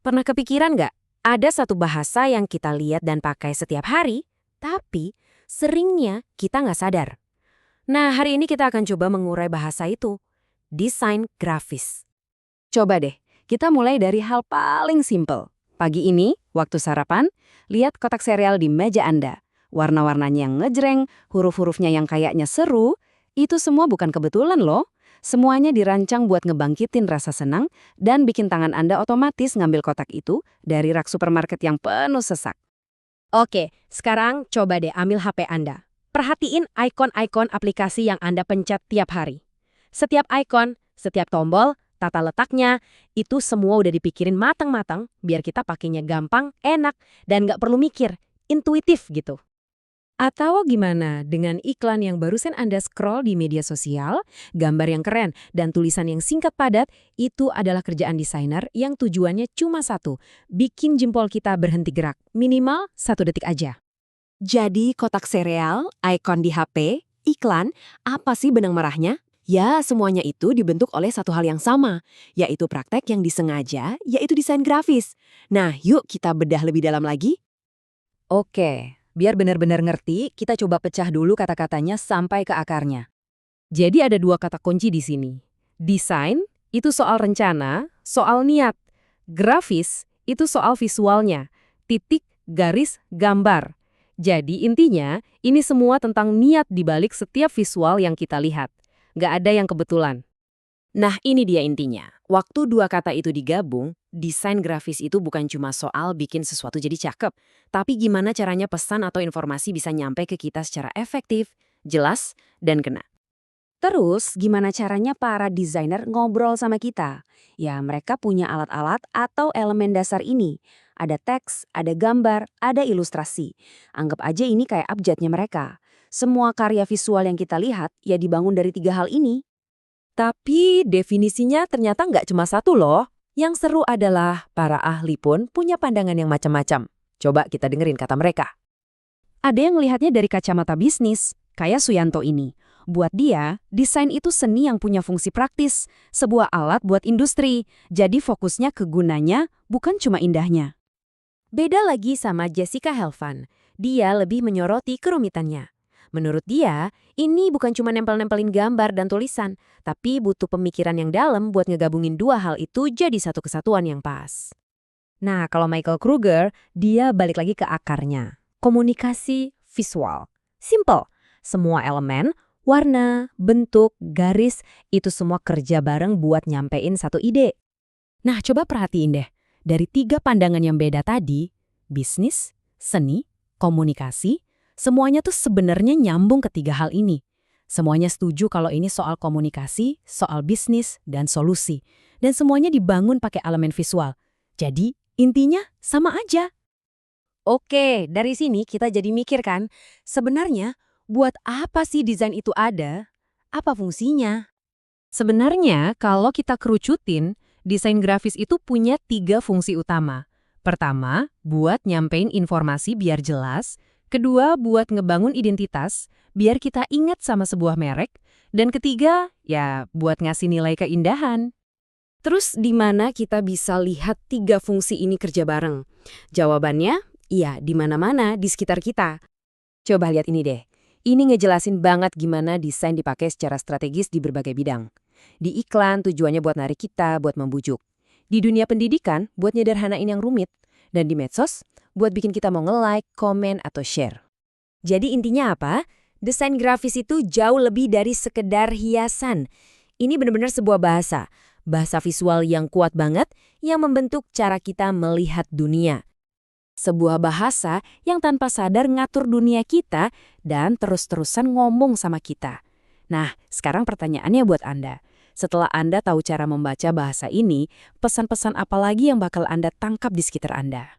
Pernah kepikiran nggak? Ada satu bahasa yang kita lihat dan pakai setiap hari, tapi seringnya kita nggak sadar. Nah, hari ini kita akan coba mengurai bahasa itu. Desain grafis. Coba deh, kita mulai dari hal paling simpel. Pagi ini, waktu sarapan, lihat kotak sereal di meja Anda. Warna-warnanya yang ngejreng, huruf-hurufnya yang kayaknya seru, itu semua bukan kebetulan loh. Semuanya dirancang buat ngebangkitin rasa senang dan bikin tangan Anda otomatis ngambil kotak itu dari rak supermarket yang penuh sesak. Oke, sekarang coba deh ambil HP Anda. Perhatiin ikon-ikon aplikasi yang Anda pencet tiap hari. Setiap ikon, setiap tombol, tata letaknya, itu semua udah dipikirin matang-matang biar kita pakainya gampang, enak, dan nggak perlu mikir, intuitif gitu. Atau gimana dengan iklan yang barusan Anda scroll di media sosial, gambar yang keren, dan tulisan yang singkat padat, itu adalah kerjaan desainer yang tujuannya cuma satu, bikin jempol kita berhenti gerak, minimal 1 detik aja. Jadi kotak sereal, ikon di HP, iklan, apa sih benang merahnya? Ya, semuanya itu dibentuk oleh satu hal yang sama, yaitu praktek yang disengaja, yaitu desain grafis. Nah, yuk kita bedah lebih dalam lagi. Oke, biar benar-benar ngerti, kita coba pecah dulu kata-katanya sampai ke akarnya. Jadi ada 2 kata kunci di sini. Desain, itu soal rencana, soal niat. Grafis, itu soal visualnya. Titik, garis, gambar. Jadi intinya, ini semua tentang niat di balik setiap visual yang kita lihat. Nggak ada yang kebetulan. Nah, ini dia intinya. Waktu 2 kata itu digabung, desain grafis itu bukan cuma soal bikin sesuatu jadi cakep, tapi gimana caranya pesan atau informasi bisa nyampe ke kita secara efektif, jelas, dan kena. Terus, gimana caranya para desainer ngobrol sama kita? Ya, mereka punya alat-alat atau elemen dasar ini. Ada teks, ada gambar, ada ilustrasi. Anggap aja ini kayak abjadnya mereka. Semua karya visual yang kita lihat ya dibangun dari 3 hal ini. Tapi definisinya ternyata nggak cuma satu loh. Yang seru adalah para ahli pun punya pandangan yang macam-macam. Coba kita dengerin kata mereka. Ada yang melihatnya dari kacamata bisnis, kayak Suyanto ini. Buat dia, desain itu seni yang punya fungsi praktis, sebuah alat buat industri. Jadi fokusnya ke gunanya, bukan cuma indahnya. Beda lagi sama Jessica Helvan. Dia lebih menyoroti kerumitannya. Menurut dia, ini bukan cuma nempel-nempelin gambar dan tulisan, tapi butuh pemikiran yang dalam buat ngegabungin 2 hal itu jadi satu kesatuan yang pas. Nah, kalau Michael Kruger, dia balik lagi ke akarnya. Komunikasi visual. Simple. Semua elemen, warna, bentuk, garis, itu semua kerja bareng buat nyampein satu ide. Nah, coba perhatiin deh. Dari 3 pandangan yang beda tadi, bisnis, seni, komunikasi, semuanya tuh sebenarnya nyambung ke 3 hal ini. Semuanya setuju kalau ini soal komunikasi, soal bisnis, dan solusi. Dan semuanya dibangun pakai elemen visual. Jadi, intinya sama aja. Oke, dari sini kita jadi mikir kan, sebenarnya buat apa sih desain itu ada? Apa fungsinya? Sebenarnya kalau kita kerucutin, desain grafis itu punya 3 fungsi utama. Pertama, buat nyampein informasi biar jelas. Kedua, buat ngebangun identitas, biar kita ingat sama sebuah merek. Dan ketiga, ya buat ngasih nilai keindahan. Terus di mana kita bisa lihat 3 fungsi ini kerja bareng? Jawabannya, iya di mana-mana di sekitar kita. Coba lihat ini deh. Ini ngejelasin banget gimana desain dipakai secara strategis di berbagai bidang. Di iklan tujuannya buat narik kita, buat membujuk. Di dunia pendidikan, buat nyederhanain yang rumit. Dan di medsos, buat bikin kita mau nge-like, komen, atau share. Jadi intinya apa? Desain grafis itu jauh lebih dari sekedar hiasan. Ini benar-benar sebuah bahasa. Bahasa visual yang kuat banget yang membentuk cara kita melihat dunia. Sebuah bahasa yang tanpa sadar ngatur dunia kita dan terus-terusan ngomong sama kita. Nah, sekarang pertanyaannya buat Anda. Setelah Anda tahu cara membaca bahasa ini, pesan-pesan apa lagi yang bakal Anda tangkap di sekitar Anda?